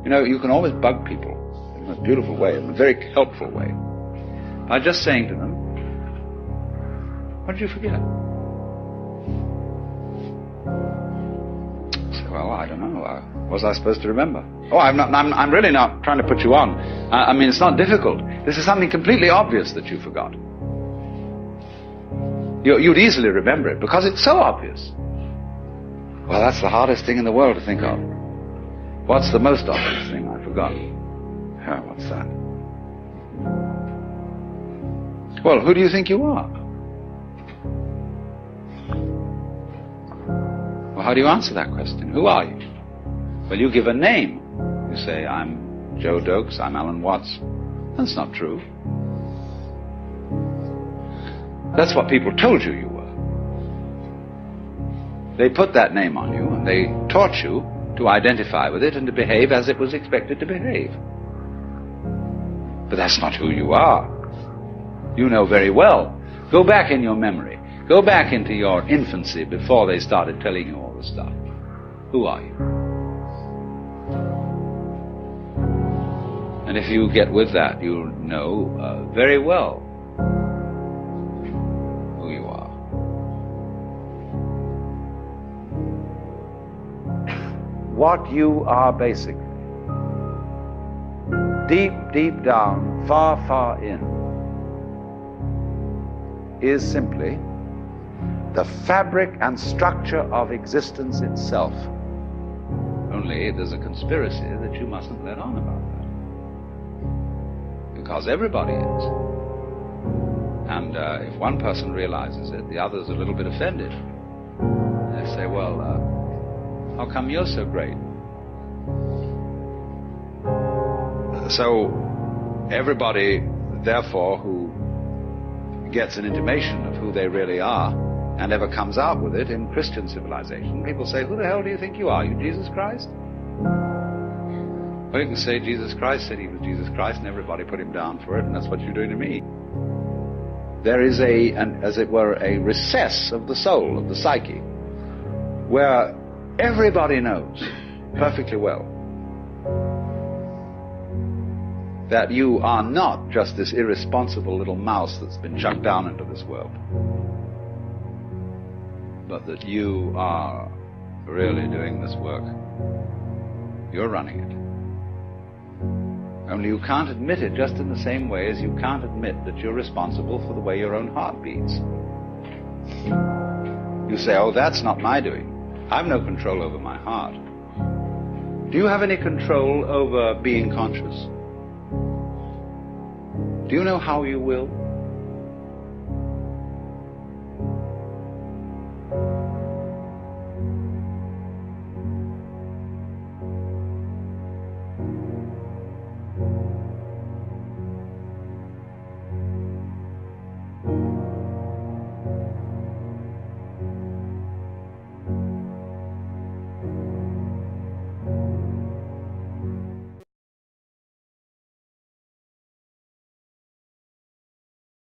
You know, you can always bug people in a beautiful way, in a very helpful way, by just saying to them, what did you forget? Say, well, I don't know. What was I supposed to remember? Oh, I'm really not trying to put you on. I mean, it's not difficult. This is something completely obvious that you forgot. You'd easily remember it because it's so obvious. Well, that's the hardest thing in the world to think of. What's the most obvious thing I forgot? Oh, what's that? Well, who do you think you are? Well, how do you answer that question? Who are you? Well, you give a name. You say, I'm Joe Dokes, I'm Alan Watts. That's not true. That's what people told you were. They put that name on you, and they taught you to identify with it and to behave as it was expected to behave. But that's not who you are. You know very well. Go back in your memory. Go back into your infancy before they started telling you all this stuff. Who are you? And if you get with that, you'll know very well who you are. What you are basically, deep, deep down, far, far in, is simply the fabric and structure of existence itself. Only there's a conspiracy that you mustn't let on about that. Because everybody is. And if one person realizes it, the other's a little bit offended. They say, well, how come you're so great? So everybody, therefore, who gets an intimation of who they really are and ever comes out with it in Christian civilization, people say, who the hell do you think you are? You Jesus Christ? Well, you can say Jesus Christ said he was Jesus Christ and everybody put him down for it, and that's what you're doing to me. There is as it were, a recess of the soul, of the psyche, where everybody knows perfectly well that you are not just this irresponsible little mouse that's been chucked down into this world, but that you are really doing this work. You're running it. Only you can't admit it just in the same way as you can't admit that you're responsible for the way your own heart beats. You say, oh, that's not my doing. I've no control over my heart. Do you have any control over being conscious? Do you know how you will?